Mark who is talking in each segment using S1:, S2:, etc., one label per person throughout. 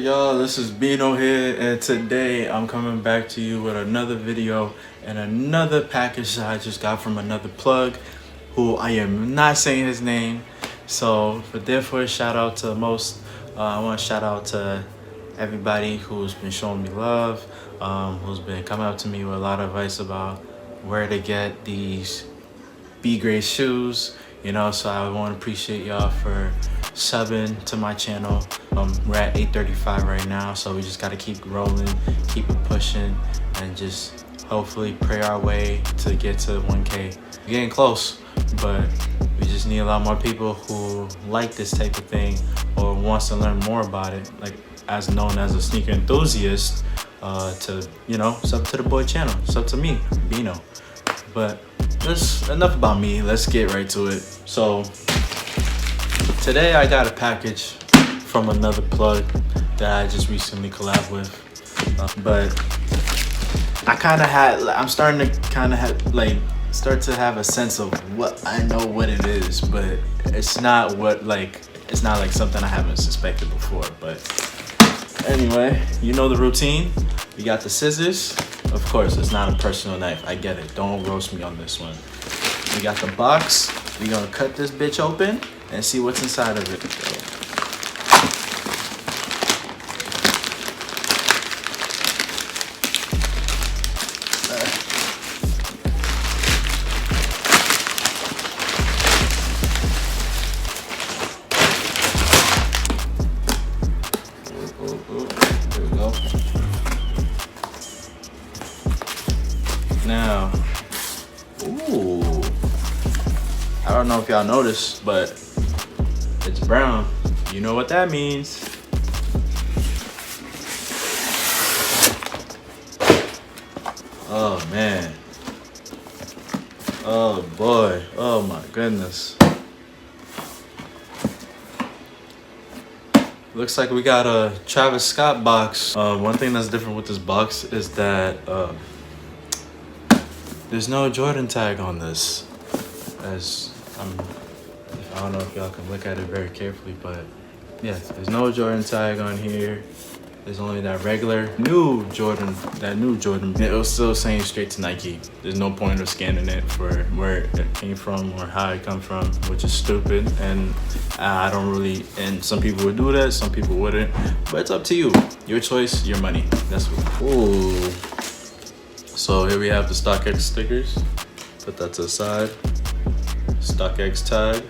S1: y'all? This is Bino here, and today I'm coming back to you with another video and another package that I just got from another plug who I am not saying his name. So therefore, shout out to most. I want to shout out to everybody who's been showing me love, who's been coming up to me with a lot of advice about where to get these B-grade shoes. You know, so I want to appreciate y'all for subbing to my channel. We're at 835 right now, so we just got to keep rolling, keep it pushing, and just hopefully pray our way to get to 1K. We're getting close, but we just need a lot more people who like this type of thing or wants to learn more about it, like as known as a sneaker enthusiast, to, you know, sub to the boy channel, sub to me, Bino. But that's enough about me. Let's get right to it. So today I got a package from another plug that I just recently collabed with, but I'm starting to kind of have start to have a sense of what I know what it is, but it's not it's not like something I haven't suspected before. But anyway, you know the routine. We got the scissors. Of course, it's not a personal knife. I get it. Don't roast me on this one. We got the box. We're gonna cut this bitch open and see what's inside of it. There we go. Now, ooh, I don't know if y'all noticed, but it's brown. You know what that means. Oh man. Oh boy. Oh my goodness. Looks like we got a Travis Scott box. One thing that's different with this box is that there's no Jordan tag on this. I don't know if y'all can look at it very carefully, but yeah, there's no Jordan tag on here. There's only that regular new Jordan, It was still saying straight to Nike. There's no point of scanning it for where it came from or how it come from, which is stupid. And I don't really, and some people would do that, some people wouldn't, but it's up to you. Your choice, your money. That's what. Ooh. So here we have the StockX stickers. Put that to the side. StockX tag.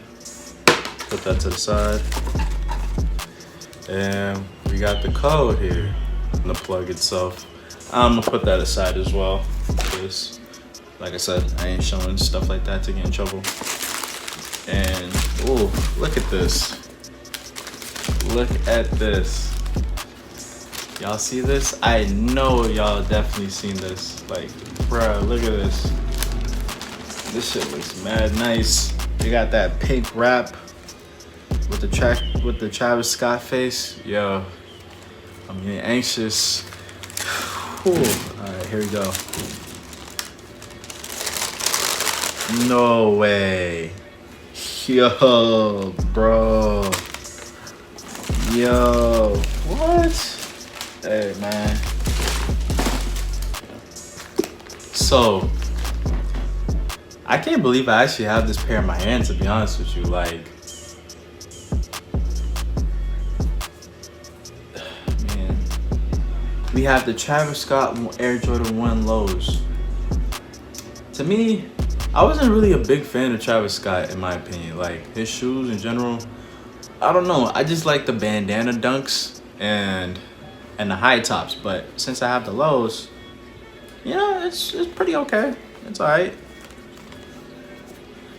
S1: Put that to the side. And we got the code here on the plug itself. I'm gonna put that aside as well, because like I said, I ain't showing stuff like that to get in trouble. And ooh, look at this. Look at this. Y'all see this? I know y'all definitely seen this. Like, bruh, look at this. This shit looks mad nice. You got that pink wrap with the Travis Scott face. Yo, I'm getting anxious. Whew. All right, here we go. No way. Yo, bro. Yo, what? Hey, man. So, I can't believe I actually have this pair in my hand, to be honest with you. Like, man. We have the Travis Scott Air Jordan 1 lows. To me, I wasn't really a big fan of Travis Scott, in my opinion. Like, his shoes in general, I don't know. I just like the bandana dunks and the high tops. But since I have the lows, yeah, it's pretty okay. It's alright.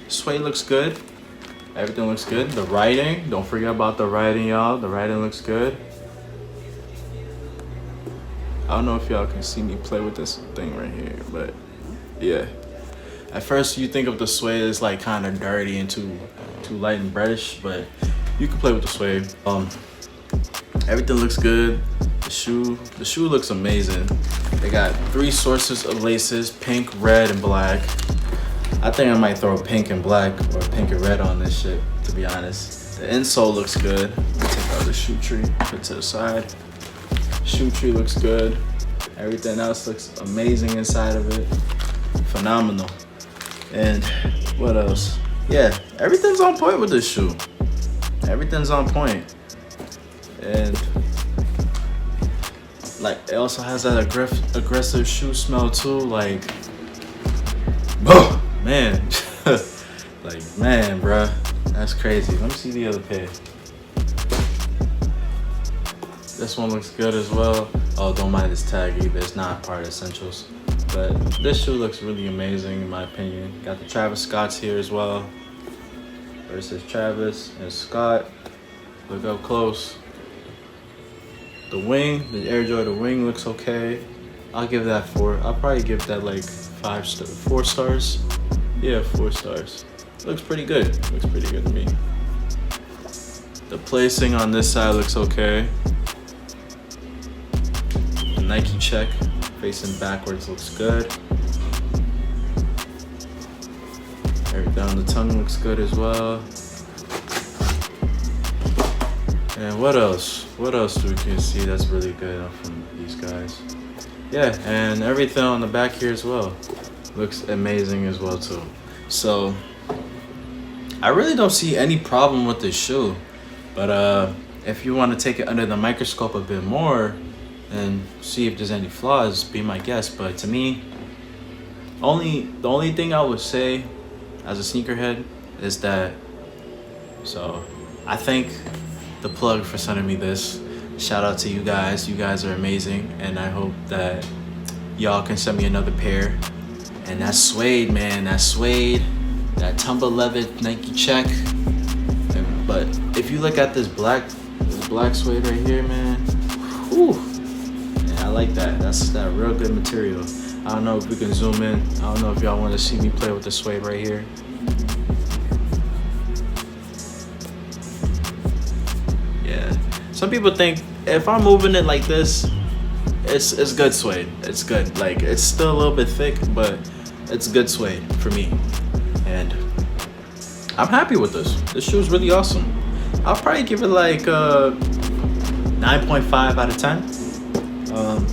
S1: Suede looks good. Everything looks good. The writing, don't forget about the writing, y'all. The writing looks good. I don't know if y'all can see me play with this thing right here, but yeah. At first you think of the suede as like kind of dirty and too light and reddish, but you can play with the suede. Everything looks good. The shoe looks amazing. They got 3 sources of laces: pink, red, and black. I think I might throw pink and black or pink and red on this shit, to be honest. The insole looks good. Let me take out the shoe tree, put it to the side. Shoe tree looks good. Everything else looks amazing inside of it. Phenomenal. And what else? Yeah, everything's on point with this shoe. Everything's on point. And like, it also has that aggressive shoe smell too. Like, oh man. Like, man, bruh, that's crazy. Let me see the other pair. This one looks good as well. Oh, don't mind this tag either. It's not part of essentials. But this shoe looks really amazing in my opinion. Got the Travis Scotts here as well. Versus Travis and Scott. Look up close. The wing, the Air Jordan wing looks okay. I'll give that 4. I'll probably give that like 4 stars. Yeah, 4 stars. Looks pretty good. Looks pretty good to me. The placing on this side looks okay. The Nike check facing backwards looks good. Everything on the tongue looks good as well. And what else? What else do we can see that's really good from these guys? Yeah, and everything on the back here as well looks amazing as well too. So I really don't see any problem with this shoe, but if you want to take it under the microscope a bit more and see if there's any flaws, be my guest. But to me, the only thing I would say as a sneakerhead is that, so I thank the plug for sending me this. Shout out to you guys. You guys are amazing, and I hope that y'all can send me another pair. And that suede, man, that suede, that tumble leather Nike check. But if you look at this black suede right here, man, whew, man, I like that. That's that real good material. I don't know if we can zoom in. I don't know if y'all want to see me play with the suede right here. Yeah. Some people think if I'm moving it like this, it's good suede. It's good. Like, it's still a little bit thick, but it's good suede for me. And I'm happy with this. This shoe is really awesome. I'll probably give it like 9.5 out of 10.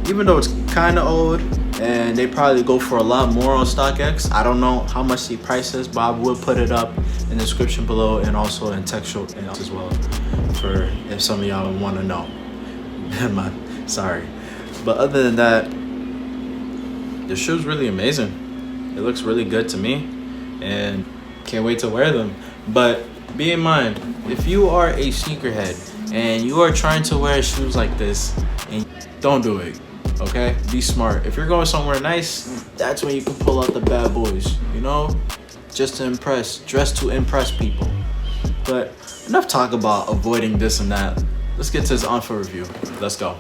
S1: Even though it's kind of old, and they probably go for a lot more on StockX. I don't know how much the price is, but I will put it up in the description below and also in textual as well, for if some of y'all want to know. Sorry. But other than that, the shoe's really amazing. It looks really good to me, and can't wait to wear them. But be in mind, if you are a sneakerhead and you are trying to wear shoes like this, and don't do it. Okay, be smart. If you're going somewhere nice, that's when you can pull out the bad boys, you know, just to impress, dress to impress people. But enough talk about avoiding this and that. Let's get to this on-foot review. Let's go.